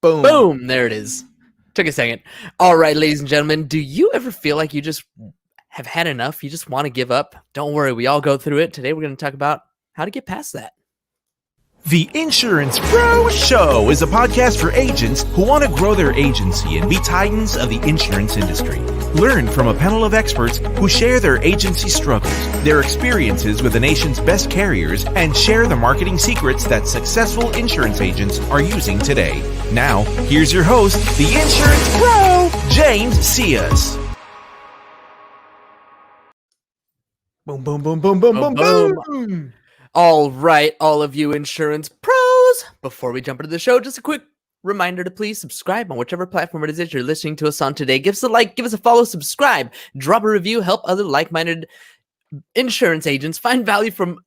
Boom. Boom. There it is. Took a second. All right, ladies and gentlemen, do you ever feel like you just have had enough? You just want to give up? Don't worry. We all go through it. Today, we're going to talk about how to get past that. The Insurance Bro Show is a podcast for agents who want to grow their agency and be titans of the insurance industry. Learn from a panel of experts who share their agency struggles, their experiences with the nation's best carriers, and share the marketing secrets that successful insurance agents are using today. Now, here's your host, the Insurance Bro, James Cias. Boom, boom, boom, boom, boom, boom, boom. All right, all of you insurance pros, before we jump into the show, just a quick reminder to please subscribe on whichever platform it is that you're listening to us on today. Give us a like, give us a follow, subscribe, drop a review, help other like-minded insurance agents find value from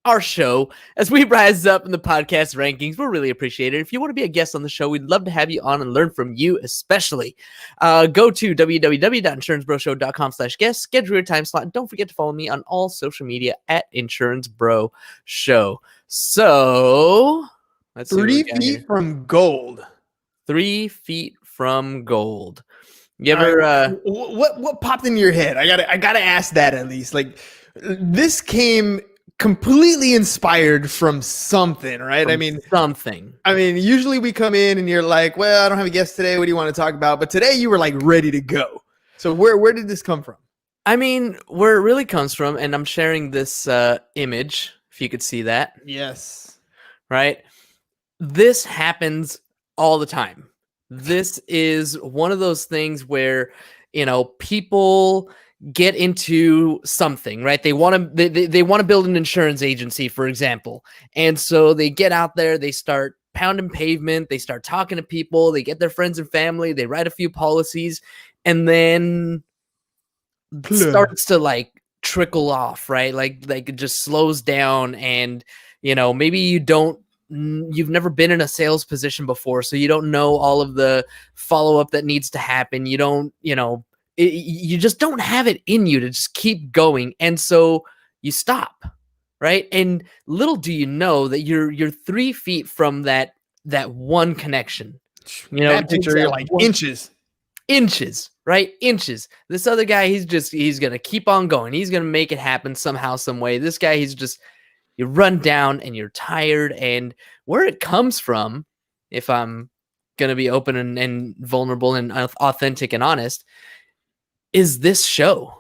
our show as we rise up in the podcast rankings. We'll really appreciate it. If you want to be a guest on the show, we'd love to have you on and learn from you especially. Go to www.insurancebroshow.com/guest, schedule your time slot, and don't forget to follow me on all social media at Insurance Bro Show. So let's see 3 feet from gold. 3 feet from gold. You ever what popped in your head? I gotta ask that at least. Like, this came completely inspired from something, right? Something. Usually we come in and you're like, well, I don't have a guest today. What do you want to talk about? But today you were like ready to go. So where did this come from? Where it really comes from, and I'm sharing this image, if you could see that. Yes. Right? This happens all the time. This is one of those things where, people get into something, right? They want to build an insurance agency, for example. And so they get out there, they start pounding pavement, they start talking to people, they get their friends and family, they write a few policies, and then starts to like trickle off, right? Like it just slows down, and maybe you've never been in a sales position before, so you don't know all of the follow-up that needs to happen. You don't, you just don't have it in you to just keep going. And so you stop, right? And little do you know that you're 3 feet from that one connection. That picture, you're like inches, right? Inches. This other guy, he's going to keep on going. He's going to make it happen somehow, some way. This guy, you run down and you're tired. And where it comes from, if I'm going to be open and vulnerable and authentic and honest, is this show.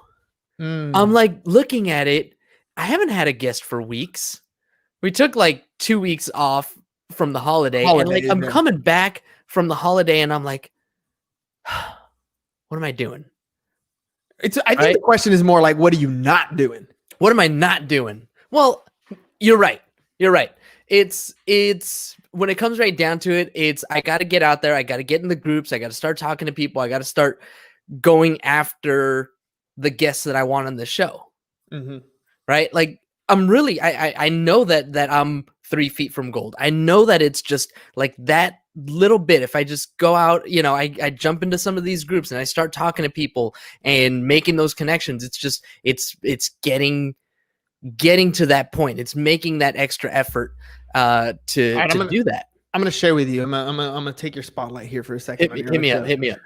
I'm like looking at it. I haven't had a guest for weeks. We took like 2 weeks off from the holiday, and like I'm coming back from the holiday, and I'm like, what am I doing? I think the question is more like, what are you not doing? What am I not doing? Well, you're right. It's when it comes right down to it, it's I got to get out there. I got to get in the groups. I got to start talking to people. I got to start going after the guests that I want on the show. Mm-hmm. Right? Like I know that I'm 3 feet from gold. I know that it's just like that little bit. If I just go out, I jump into some of these groups and I start talking to people and making those connections. It's just, it's getting to that point. It's making that extra effort to do that. I'm going to share with you. I'm going to take your spotlight here for a second. Hit me up.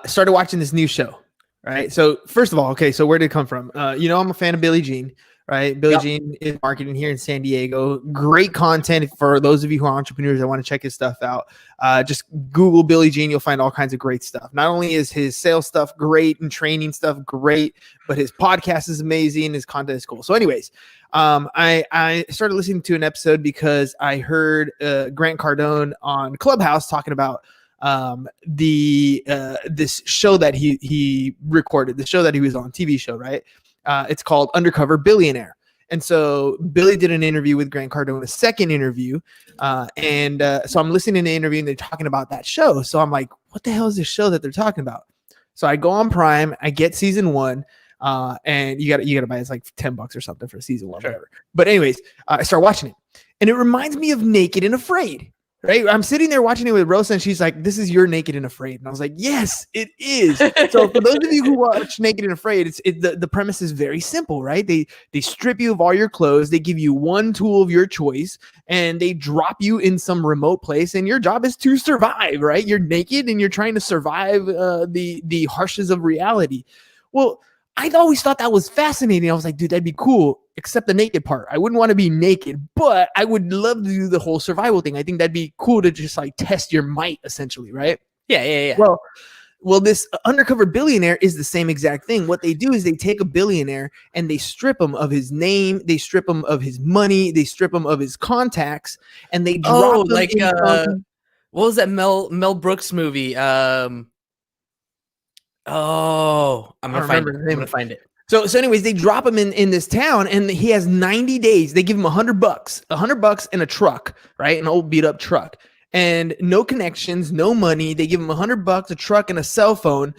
Started watching this new show, right? So first of all, okay, so where did it come from? I'm a fan of Billie Jean, right? Billie Jean is marketing here in San Diego. Great content for those of you who are entrepreneurs that want to check his stuff out. Just Google Billie Jean. You'll find all kinds of great stuff. Not only is his sales stuff great and training stuff great, but his podcast is amazing. His content is cool. So anyways, I started listening to an episode because I heard Grant Cardone on Clubhouse talking about this show that he recorded, the show that he was on, TV show, right? It's called Undercover Billionaire. And so Billy did an interview with Grant Cardone, a second interview. So I'm listening to the interview and they're talking about that show. So I'm like, what the hell is this show that they're talking about? So I go on Prime, I get season 1, and you gotta buy, it's like $10 or something for season 1, whatever. But anyways, I start watching it and it reminds me of Naked and Afraid. Right. I'm sitting there watching it with Rosa and she's like, this is You're Naked and Afraid. And I was like, yes, it is. So for those of you who watch Naked and Afraid, the premise is very simple, right? They strip you of all your clothes. They give you one tool of your choice and they drop you in some remote place. And your job is to survive, right? You're naked and you're trying to survive the harshness of reality. Well, I always thought that was fascinating. I was like, dude, that'd be cool, except the naked part. I wouldn't want to be naked, but I would love to do the whole survival thing. I think that'd be cool to just like test your might, essentially, right? Yeah. Well, this undercover billionaire is the same exact thing. What they do is they take a billionaire and they strip him of his name, they strip him of his money, they strip him of his contacts, and they drop him like in what was that Mel Brooks movie? I'm gonna find it. I'm gonna find it. So anyways, they drop him in this town and he has 90 days. They give him $100 and a truck, right? An old beat up truck and no connections, no money. They give him $100, a truck and a cell phone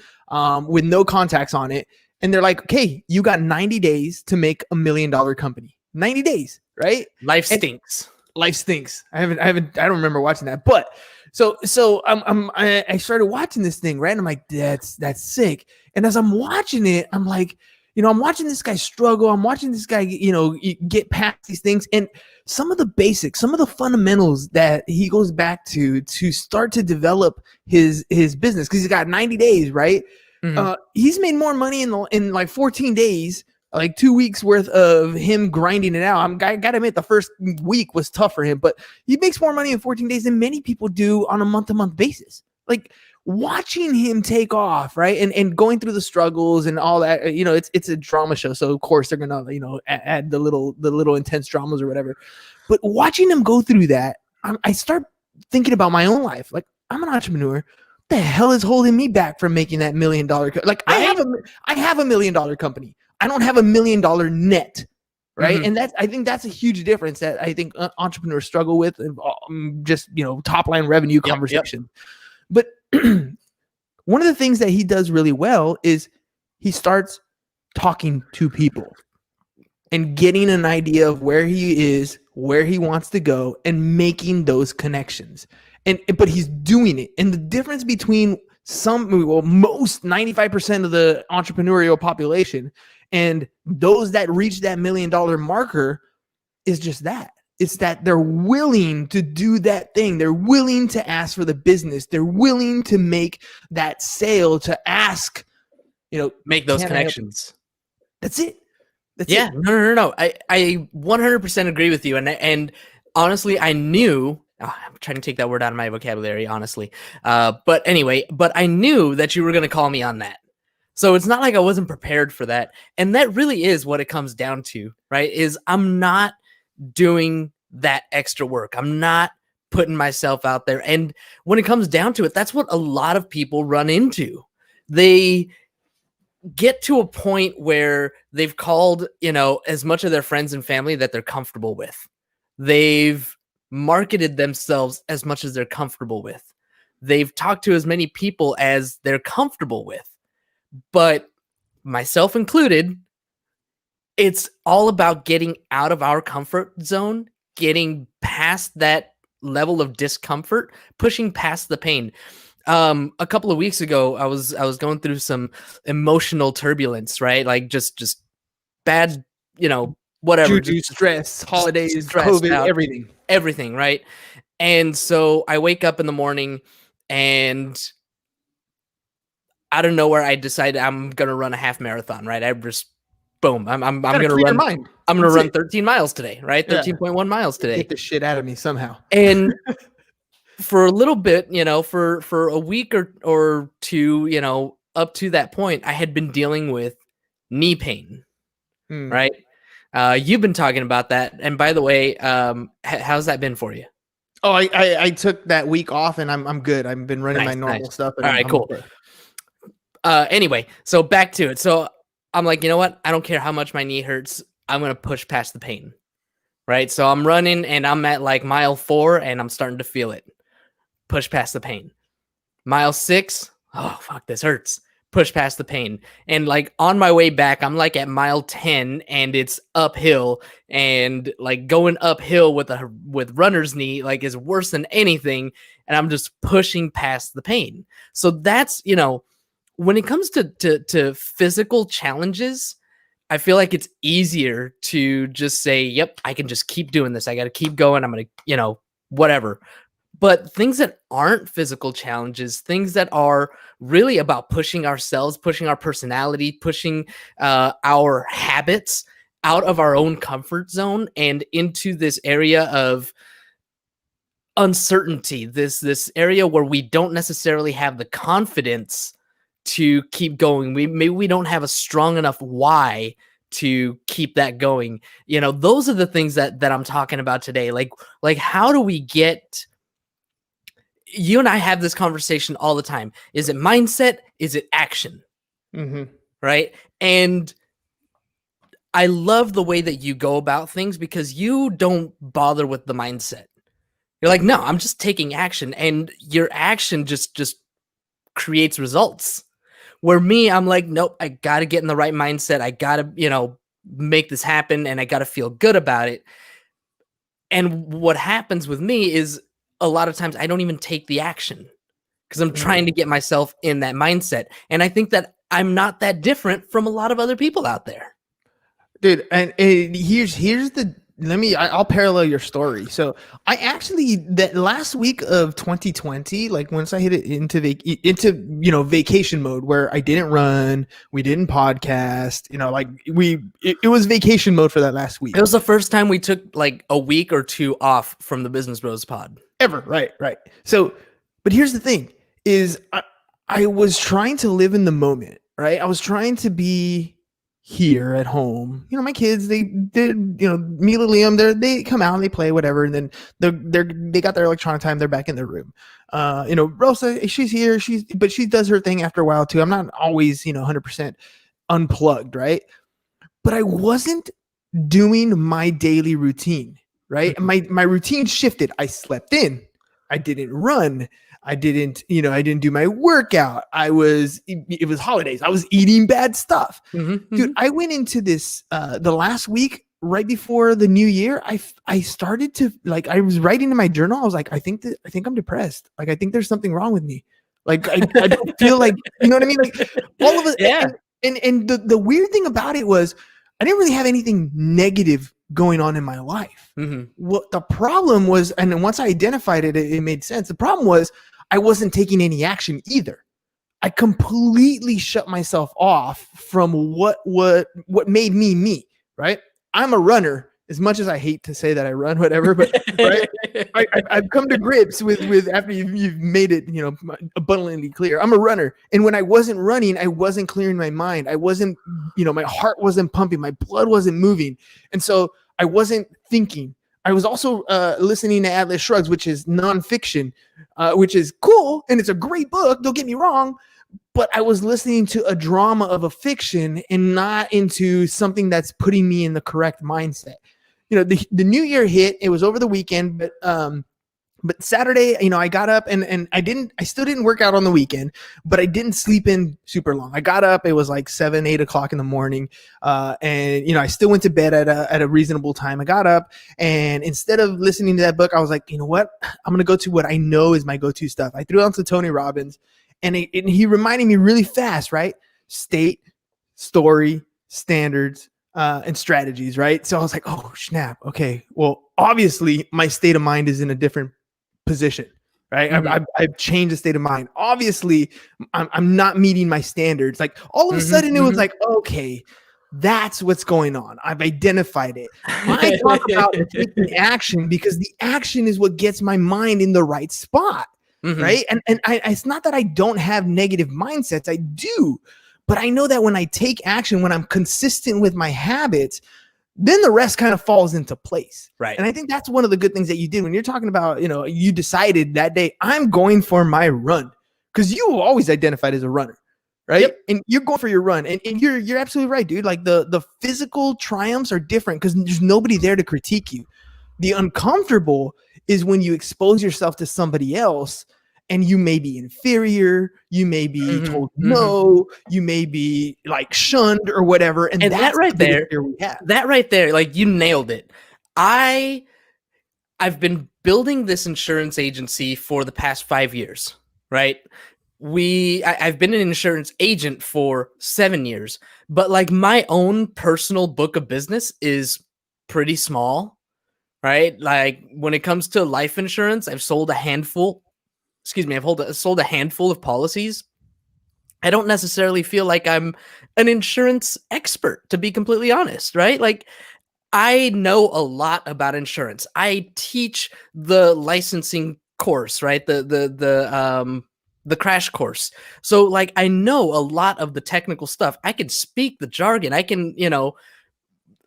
with no contacts on it. And they're like, okay, you got 90 days to make $1 million company. 90 days, right? Life stinks. Life stinks. I don't remember watching that, but so I started watching this thing, right? And I'm like, that's sick. And as I'm watching it, I'm like, I'm watching this guy struggle. I'm watching this guy, get past these things. And some of the basics, some of the fundamentals that he goes back to start to develop his business, because he's got 90 days, right? Mm-hmm. He's made more money in like 14 days, like 2 weeks worth of him grinding it out. I gotta admit, the first week was tough for him, but he makes more money in 14 days than many people do on a month-to-month basis. Like watching him take off, right? And going through the struggles and all that, it's a drama show. So of course they're gonna, add the little intense dramas or whatever. But watching him go through that, I start thinking about my own life. Like, I'm an entrepreneur. What the hell is holding me back from making that $1 million? Like, I have a $1 million company. I don't have $1 million net, right? Mm-hmm. And I think that's a huge difference that I think entrepreneurs struggle with. Just top line revenue conversation. But one of the things that he does really well is he starts talking to people and getting an idea of where he is, where he wants to go, and making those connections. But he's doing it. And the difference between most 95% of the entrepreneurial population and those that reach that $1 million marker is just that. It's that they're willing to do that thing. They're willing to ask for the business. They're willing to make that sale, to ask, make those connections. That's it. Yeah. No. I 100% agree with you. And honestly, I knew, I'm trying to take that word out of my vocabulary, honestly. But I knew that you were going to call me on that. So it's not like I wasn't prepared for that. And that really is what it comes down to, right? Is I'm not doing that extra work. I'm not putting myself out there. And when it comes down to it, that's what a lot of people run into. They get to a point where they've called, as much of their friends and family that they're comfortable with. They've marketed themselves as much as they're comfortable with. They've talked to as many people as they're comfortable with. But myself included, it's all about getting out of our comfort zone, getting past that level of discomfort, pushing past the pain. A couple of weeks ago, I was going through some emotional turbulence, right? Like just bad, whatever, juju, stress, holidays, stressed COVID, out, everything, right? And so I wake up in the morning and out of nowhere, I decided I'm going to run a half marathon, right? I just, boom, I'm going to run. I'm going to run 13 miles today, right? 13.1 miles today. Get the shit out of me somehow. And for a little bit, for a week or two, up to that point, I had been dealing with knee pain, right? You've been talking about that. And by the way, how's that been for you? Oh, I took that week off and I'm good. I've been running my normal stuff. All right, cool. Okay. Anyway, so back to it. So I'm like, you know what? I don't care how much my knee hurts. I'm going to push past the pain, right? So I'm running and I'm at like mile 4 and I'm starting to feel it. Push past the pain. Mile 6. Oh, fuck, this hurts. push past the pain. And like on my way back, I'm like at mile 10 and it's uphill, and like going uphill with runner's knee like is worse than anything. And I'm just pushing past the pain. So that's, you know, when it comes to physical challenges, I feel like it's easier to just say, yep, I can just keep doing this. I got to keep going. I'm going to, you know, whatever. But things that aren't physical challenges, things that are really about pushing ourselves, pushing our personality, pushing our habits out of our own comfort zone and into this area of uncertainty, this area where we don't necessarily have the confidence to keep going. Maybe we don't have a strong enough why to keep that going. You know, those are the things that I'm talking about today. Like how do we get, you and I have this conversation all the time. Is it mindset? Is it action? Right? And I love the way that you go about things because you don't bother with the mindset. You're like, no, I'm just taking action, and your action just creates results. Where me, I'm like, nope, I got to get in the right mindset. I got to, you know, make this happen, and I got to feel good about it. And what happens with me is a lot of times I don't even take the action because I'm trying to get myself in that mindset. And I think that I'm not that different from a lot of other people out there. Dude, and here's the, I'll parallel your story. So I actually, that last week of 2020, like once I hit it into you know, vacation mode where I didn't run, we didn't podcast, you know, like it was vacation mode for that last week. It was the first time we took like a week or two off from the Business Bros pod. Ever. Right. So, but here's the thing is I was trying to live in the moment, right? I was trying to be here at home. You know, my kids, they did, you know, Mila, Liam, they come out and they play whatever, and then they got their electronic time, they're back in their room. You know, Rosa, she's here, but she does her thing after a while too. I'm not always, you know, 100% unplugged, right? But I wasn't doing my daily routine, right? My routine shifted. I slept in. I didn't run. I didn't do my workout. It was holidays. I was eating bad stuff. Dude, I went into this, the last week right before the new year. I started to, like, I was writing in my journal. I was like, I think I'm depressed. Like, I think there's something wrong with me. Like, I don't feel like, you know what I mean? Like all of it. Yeah. And the weird thing about it was I didn't really have anything negative going on in my life. What the problem was, and once I identified it, it made sense. The problem was I wasn't taking any action either. I completely shut myself off from what made me, right? I'm a runner, as much as I hate to say that I run, whatever, but right? I've come to grips with after you've made it, you know, abundantly clear. I'm a runner. And when I wasn't running, I wasn't clearing my mind. I wasn't, you know, my heart wasn't pumping, my blood wasn't moving. And so I wasn't thinking. I was also listening to Atlas Shrugs, which is nonfiction, which is cool. And it's a great book. Don't get me wrong. But I was listening to a drama of a fiction and not into something that's putting me in the correct mindset. You know, the new year hit, it was over the weekend, but Saturday, you know, I got up and I still didn't work out on the weekend, but I didn't sleep in super long. I got up, it was like 7, 8 o'clock in the morning. And, you know, I still went to bed at a reasonable time. I got up, and instead of listening to that book, I was like, you know what? I'm going to go to what I know is my go-to stuff. I threw on to Tony Robbins, and he reminded me really fast, right? State, story, standards, and strategies, right? So I was like, oh, snap. Okay. Well, obviously my state of mind is in a different position, right? I've changed the state of mind. Obviously I'm not meeting my standards. Like all of a sudden it was like, okay, that's what's going on. I've identified it. I talk about taking action because the action is what gets my mind in the right spot, right? And it's not that I don't have negative mindsets. I do. But I know that when I take action, when I'm consistent with my habits, then the rest kind of falls into place. Right. And I think that's one of the good things that you did when you're talking about, you know, you decided that day, I'm going for my run, because you always identified as a runner, right? Yep. And you're going for your run. And you're absolutely right, dude. Like the physical triumphs are different because there's nobody there to critique you. The uncomfortable is when you expose yourself to somebody else and you may be inferior, you may be told no, you may be like shunned or whatever. And that's that right the biggest there, fear we have. that right there, like you nailed it. I've been building this insurance agency for the past 5 years, right? I've been an insurance agent for 7 years, but like my own personal book of business is pretty small, right? Like when it comes to life insurance, I've sold a handful. I've sold a handful of policies. I don't necessarily feel like I'm an insurance expert, to be completely honest, right? Like I know a lot about insurance. I teach the licensing course, right? The crash course. So like I know a lot of the technical stuff. I can speak the jargon. I can,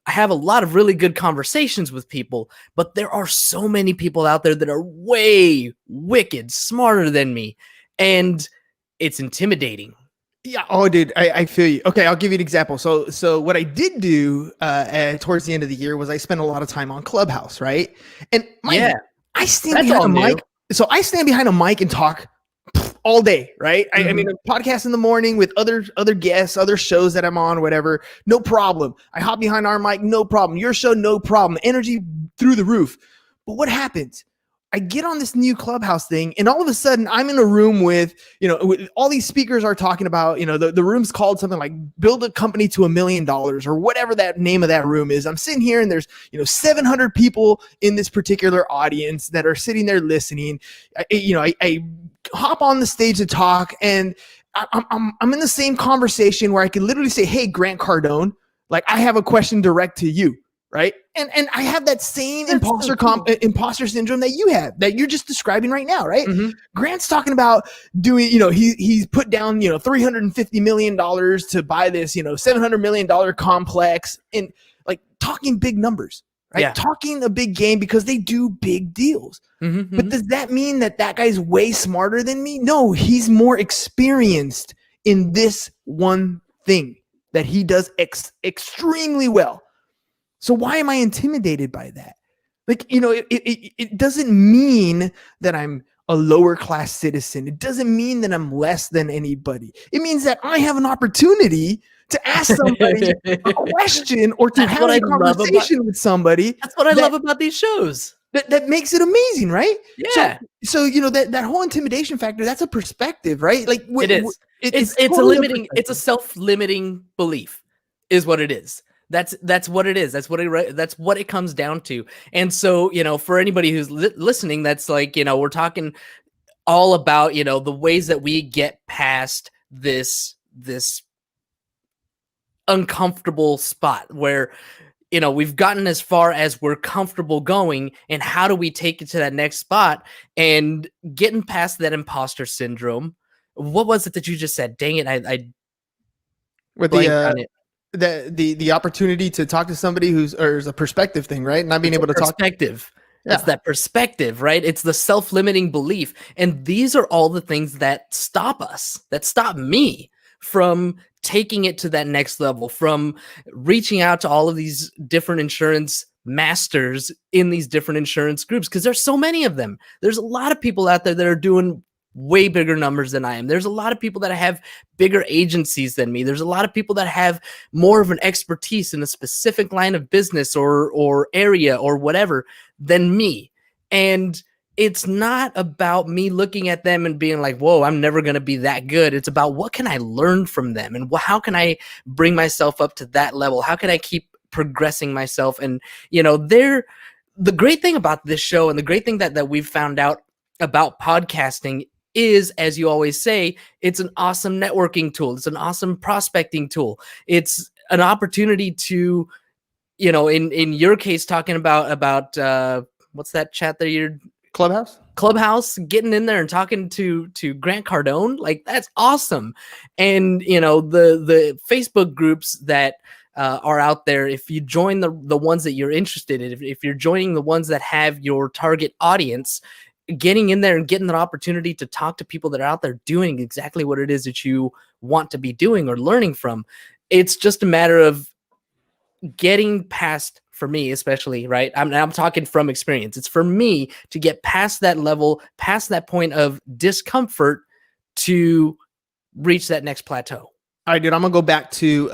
I have a lot of really good conversations with people, but there are so many people out there that are way wicked smarter than me. And it's intimidating. Yeah. Oh, dude, I feel you. Okay, I'll give you an example. So what I did do towards the end of the year was I spent a lot of time on Clubhouse, right? And I stand behind a mic. So I stand behind a mic and talk all day, right? I mean, a podcast in the morning with other guests, other shows that I'm on, whatever, no problem. I hop behind our mic, no problem. Your show, no problem. Energy through the roof. But what happens? I get on this new Clubhouse thing, and all of a sudden I'm in a room with all these speakers are talking about, the room's called something like build a company to $1 million or whatever that name of that room is. I'm sitting here and there's, 700 people in this particular audience that are sitting there listening. I hop on the stage to talk, and I'm in the same conversation where I can literally say, hey, Grant Cardone, like I have a question direct to you. Right. And I have that same imposter syndrome that you have, that you're just describing right now. Right. Grant's talking about doing, he's put down, $350 million to buy this, $700 million complex, and like talking big numbers, right? Yeah. Talking a big game because they do big deals. But does that mean that guy's way smarter than me? No, he's more experienced in this one thing that he does extremely well. So why am I intimidated by that? Like, it doesn't mean that I'm a lower class citizen. It doesn't mean that I'm less than anybody. It means that I have an opportunity to ask somebody a question or to have a conversation with somebody. That's what I love about these shows. That makes it amazing, right? Yeah. So that whole intimidation factor, that's a perspective, right? Like it is. It's a self-limiting belief is what it is. That's what it is. That's what it comes down to. And so, for anybody who's listening, that's like, we're talking all about, the ways that we get past this uncomfortable spot where, we've gotten as far as we're comfortable going, and how do we take it to that next spot and getting past that imposter syndrome. What was it that you just said? Dang it. I with the opportunity to talk to somebody who's a perspective thing, right? Not being able to talk. Perspective. It's that perspective, right? It's the self-limiting belief. And these are all the things that stop us, that stop me from taking it to that next level, from reaching out to all of these different insurance masters in these different insurance groups, because there's so many of them. There's a lot of people out there that are doing way bigger numbers than I am. There's a lot of people that have bigger agencies than me. There's a lot of people that have more of an expertise in a specific line of business or area or whatever than me. And it's not about me looking at them and being like, whoa, I'm never going to be that good. It's about what can I learn from them, and how can I bring myself up to that level? How can I keep progressing myself? And, the great thing about this show, and the great thing that we've found out about podcasting is, as you always say, it's an awesome networking tool. It's an awesome prospecting tool. It's an opportunity to, in your case, talking about what's that chat that you're Clubhouse, getting in there and talking to Grant Cardone, like that's awesome. And the Facebook groups that are out there, if you join the ones that you're interested in, if you're joining the ones that have your target audience, getting in there and getting that opportunity to talk to people that are out there doing exactly what it is that you want to be doing or learning from. It's just a matter of getting past for me, especially, right? I'm talking from experience. It's for me to get past that level, past that point of discomfort to reach that next plateau. All right, dude, I'm gonna go back to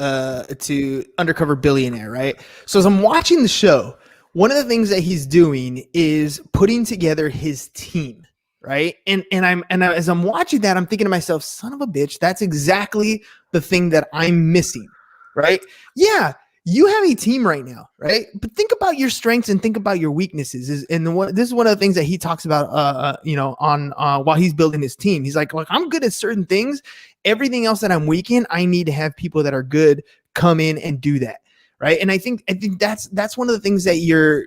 Undercover Billionaire, right? So as I'm watching the show, one of the things that he's doing is putting together his team, right? And as I'm watching that, I'm thinking to myself, son of a bitch, that's exactly the thing that I'm missing, right? Yeah, you have a team right now, right? But think about your strengths and think about your weaknesses. This is one of the things that he talks about, while he's building his team. He's like, look, I'm good at certain things. Everything else that I'm weak in, I need to have people that are good come in and do that, right? And I think that's one of the things that you're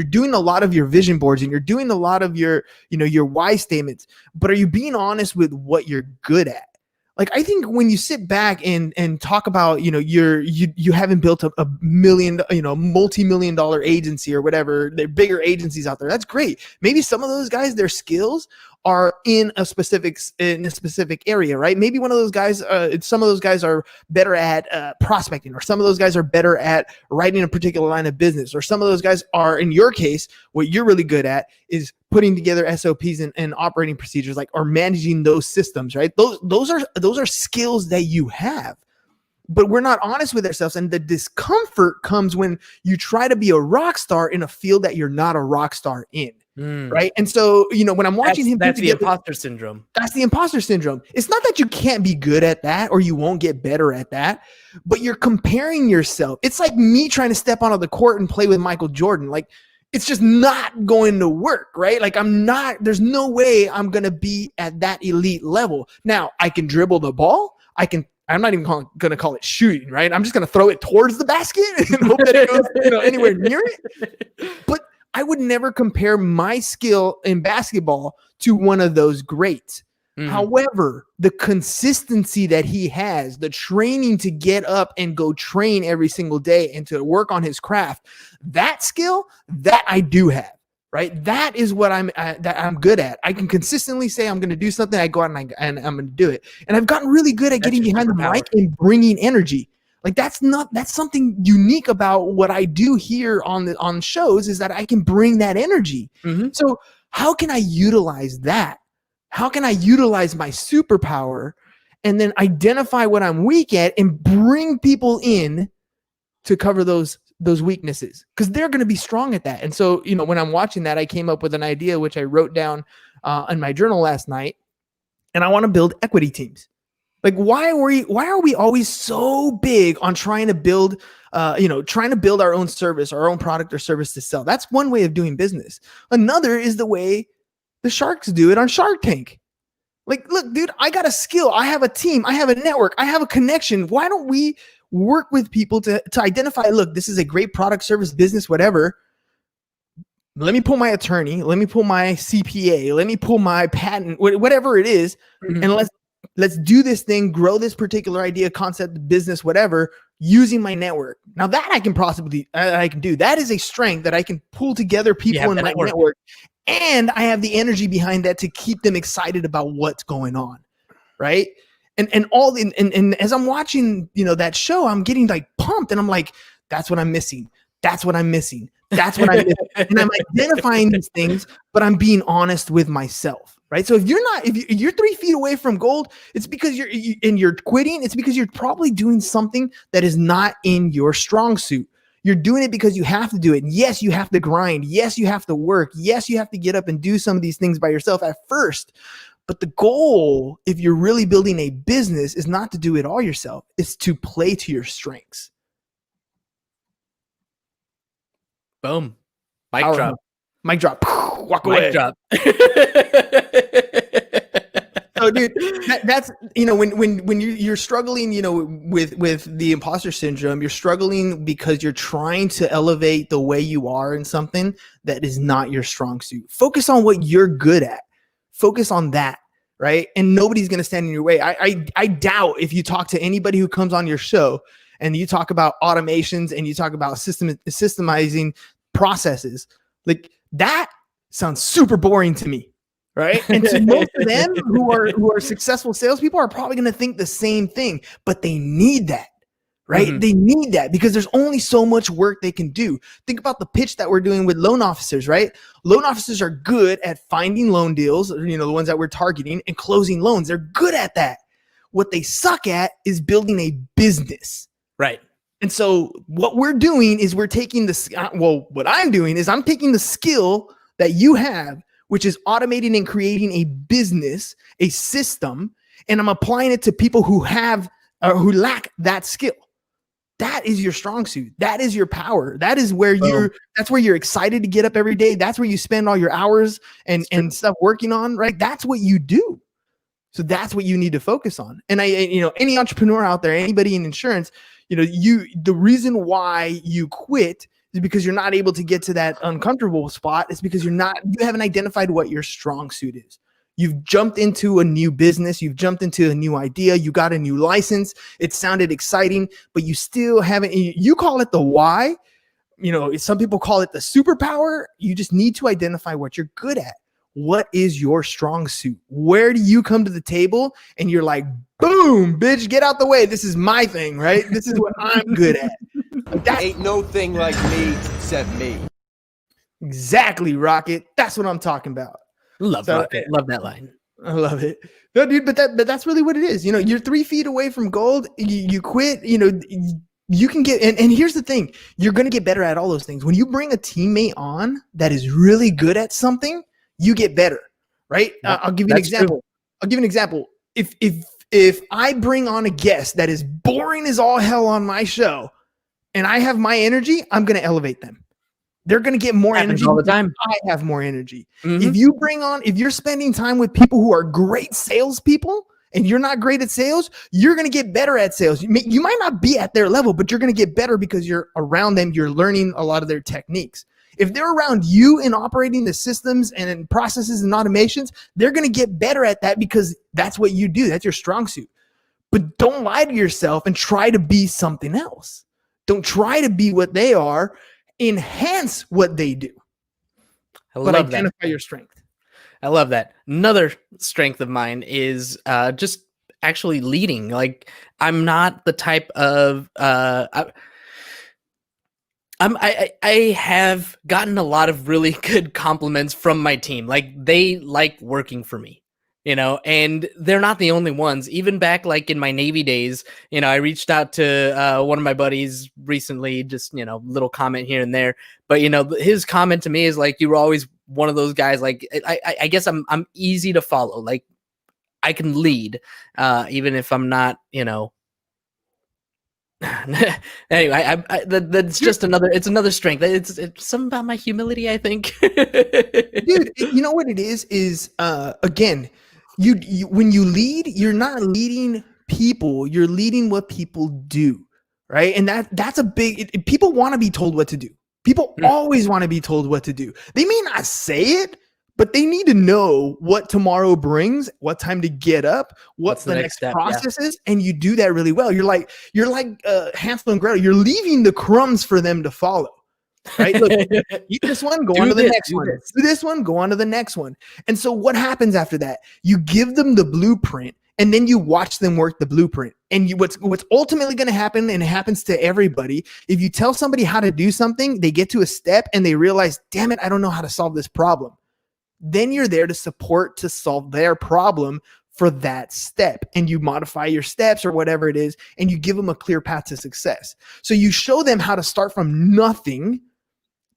doing a lot of your vision boards and you're doing a lot of your why statements. But are you being honest with what you're good at? Like, I think when you sit back and talk about, you haven't built a million, multi-million-dollar agency or whatever, they're bigger agencies out there. That's great. Maybe some of those guys, their skills are in a specific area, right? Maybe one of those guys, some of those guys are better at prospecting, or some of those guys are better at writing a particular line of business, or some of those guys are, in your case, what you're really good at is putting together SOPs and operating procedures, or managing those systems, right? Those are skills that you have. But we're not honest with ourselves, and the discomfort comes when you try to be a rock star in a field that you're not a rock star in. Right. And so, when I'm watching him, that's the imposter syndrome. That's the imposter syndrome. It's not that you can't be good at that or you won't get better at that, but you're comparing yourself. It's like me trying to step onto the court and play with Michael Jordan. It's just not going to work, right? There's no way I'm going to be at that elite level. Now, I can dribble the ball. I'm not even going to call it shooting, right? I'm just going to throw it towards the basket and hope that it goes anywhere near it. But I would never compare my skill in basketball to one of those greats. However, the consistency that he has, the training to get up and go train every single day and to work on his craft, that skill that I do have, right? That is what I'm good at. I can consistently say I'm going to do something. I go out and I'm going to do it. And I've gotten really good at getting behind the mic and bringing energy. That's something unique about what I do here on shows, is that I can bring that energy. So how can I utilize that? How can I utilize my superpower and then identify what I'm weak at and bring people in to cover those weaknesses? Because they're going to be strong at that. And so, when I'm watching that, I came up with an idea, which I wrote down in my journal last night, and I want to build equity teams. Why are we always so big on trying to build our own service, our own product or service to sell? That's one way of doing business. Another is the way the sharks do it on Shark Tank. Look, dude, I got a skill. I have a team. I have a network. I have a connection. Why don't we work with people to identify, look, this is a great product, service, business, whatever. Let me pull my attorney. Let me pull my CPA. Let me pull my patent, whatever it is. And let's do this thing, grow this particular idea, concept, business, whatever, using my network. Now that I can do. That is a strength that I can pull together people in my network. And I have the energy behind that to keep them excited about what's going on. Right. And as I'm watching, that show, I'm getting pumped, and I'm like, that's what I'm missing. That's what I'm missing. That's what I'm missing. And I'm identifying these things, but I'm being honest with myself. Right. So if you're 3 feet away from gold, it's because you're quitting. It's because you're probably doing something that is not in your strong suit. You're doing it because you have to do it. Yes, you have to grind. Yes, you have to work. Yes, you have to get up and do some of these things by yourself at first. But the goal, if you're really building a business, is not to do it all yourself. It's to play to your strengths. Boom. Mic drop. Mic drop. Walk away. Mic drop. So, dude, that's when you're struggling, with the imposter syndrome, you're struggling because you're trying to elevate the way you are in something that is not your strong suit. Focus on what you're good at. Focus on that, right? And nobody's going to stand in your way. I doubt if you talk to anybody who comes on your show and you talk about automations and you talk about systemizing processes, that sounds super boring to me. Right. And to most of them who are successful salespeople are probably going to think the same thing, but they need that. right? Mhm. They need that because there's only so much work they can do. Think about the pitch that we're doing with loan officers, right? Loan officers are good at finding loan deals, the ones that we're targeting, and closing loans. They're good at that. What they suck at is building a business. Right. And so what we're doing is we're taking what I'm doing is I'm taking the skill that you have, which is automating and creating a business, a system, and I'm applying it to people who have or who lack that skill. That is your strong suit. That is your power. That is where that's where you're excited to get up every day. That's where you spend all your hours and stuff working on, right? That's what you do. So that's what you need to focus on. And any entrepreneur out there, anybody in insurance, the reason why you quit is because you're not able to get to that uncomfortable spot. It's because you haven't identified what your strong suit is. You've jumped into a new business. You've jumped into a new idea. You got a new license. It sounded exciting, but you still haven't. You call it the why. Some people call it the superpower. You just need to identify what you're good at. What is your strong suit? Where do you come to the table and you're like, boom, bitch, get out the way. This is my thing, right? This is what I'm good at. Ain't no thing like me except me. Exactly, Rocket. That's what I'm talking about. Love that line. I love it. No, dude, but that's really what it is. You're 3 feet away from gold. You quit, you can get, and here's the thing, you're going to get better at all those things. When you bring a teammate on that is really good at something, you get better, right? I'll give you an example. True. I'll give you an example. If I bring on a guest that is boring as all hell on my show and I have my energy, I'm going to elevate them. They're going to get more energy all the time. I have more energy. Mhm. If you're spending time with people who are great salespeople and you're not great at sales, you're going to get better at sales. You might not be at their level, but you're going to get better because you're around them. You're learning a lot of their techniques. If they're around you in operating the systems and in processes and automations, they're going to get better at that because that's what you do. That's your strong suit. But don't lie to yourself and try to be something else. Don't try to be what they are. Enhance what they do. But identify your strength. I love that. Another strength of mine is just actually leading. Like, I'm not the type of I have gotten a lot of really good compliments from my team. Like, they like working for me, and they're not the only ones. Even back like in my Navy days, I reached out to one of my buddies recently, just, little comment here and there. But, his comment to me is like, you were always one of those guys. Like, I guess I'm easy to follow. Like, I can lead, even if I'm not, anyway, that's just another strength. It's something about my humility, I think. Dude, you know what it is again, you when you lead, you're not leading people, you're leading what people do, right? And that's a big, people want to be told what to do. People always want to be told what to do. They may not say it, but they need to know what tomorrow brings, what time to get up, what's the next step, process is, and you do that really well. You're like Hansel and Gretel. You're leaving the crumbs for them to follow, right? Look, eat this one, go on to the next one. Do this one, go on to the next one. And so what happens after that? You give them the blueprint, and then you watch them work the blueprint. And what's ultimately going to happen, and it happens to everybody, if you tell somebody how to do something, they get to a step and they realize, damn it, I don't know how to solve this problem. Then you're there to support, to solve their problem for that step. And you modify your steps or whatever it is, and you give them a clear path to success. So you show them how to start from nothing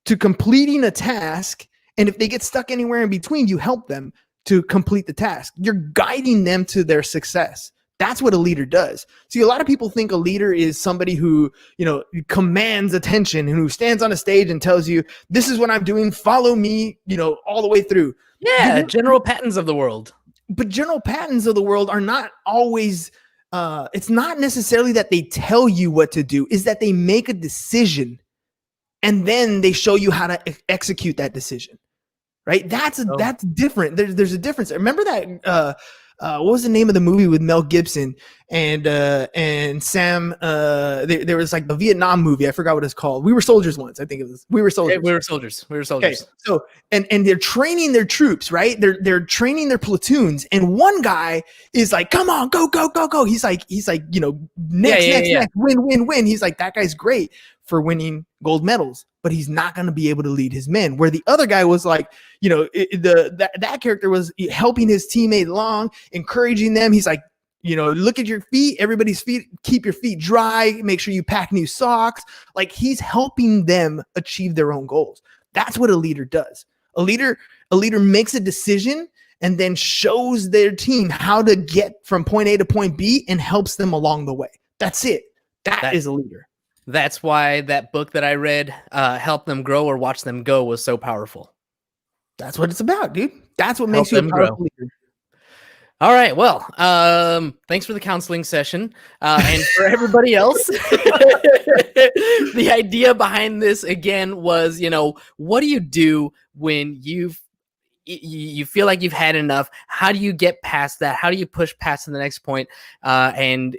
to completing a task. And if they get stuck anywhere in between, you help them to complete the task. You're guiding them to their success. That's what a leader does. See, a lot of people think a leader is somebody who, commands attention and who stands on a stage and tells you, this is what I'm doing, follow me, all the way through. Yeah, General Pattons of the world. But General Pattons of the world are not always, it's not necessarily that they tell you what to do, is that they make a decision and then they show you how to execute that decision. Right? That's different. There's a difference. Remember that what was the name of the movie with Mel Gibson and Sam? There was like the Vietnam movie. I forgot what it's called. We Were Soldiers once. I think it was We Were Soldiers. We were soldiers. We were soldiers. Okay, so and they're training their troops, right? They're training their platoons, and one guy is like, "Come on, go, go, go, go!" He's like, next, win. He's like, that guy's great for winning gold medals, but he's not going to be able to lead his men. Where the other guy was like, that character was helping his teammate along, encouraging them. He's like, look at your feet, everybody's feet, keep your feet dry, make sure you pack new socks. Like, he's helping them achieve their own goals. That's what a leader does. A leader makes a decision and then shows their team how to get from point A to point B and helps them along the way. That's it. That is a leader. That's why that book that I read, Help Them Grow or Watch Them Go, was so powerful. That's what it's about, dude. That's what makes you a powerful leader. All right. Well, thanks for the counseling session. And for everybody else, the idea behind this, again, was, what do you do when you feel like you've had enough? How do you get past that? How do you push past to the next point? And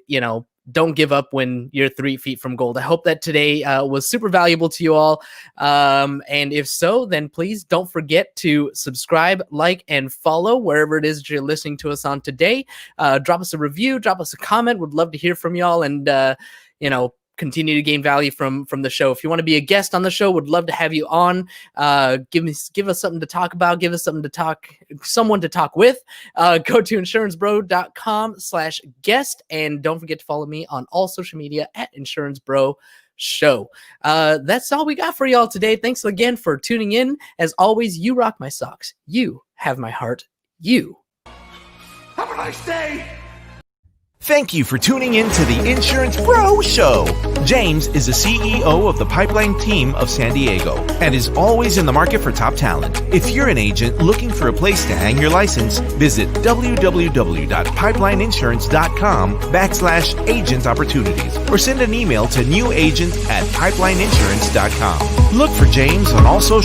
don't give up when you're 3 feet from gold. I hope that today was super valuable to you all. And if so, then please don't forget to subscribe, like, and follow wherever it is that you're listening to us on today. Drop us a review, drop us a comment. Would love to hear from y'all and, continue to gain value from the show. If you want to be a guest on the show, would love to have you on. Give us something to talk about. Give us someone to talk with. Go to insurancebro.com/guest. And don't forget to follow me on all social media at InsuranceBro Show. That's all we got for y'all today. Thanks again for tuning in. As always, you rock my socks. You have my heart. You Have a nice day! Thank you for tuning in to the Insurance Bro Show. James is the CEO of the Pipeline team of San Diego and is always in the market for top talent. If you're an agent looking for a place to hang your license, visit www.pipelineinsurance.com/agent opportunities or send an email to newagent@pipelineinsurance.com. Look for James on all social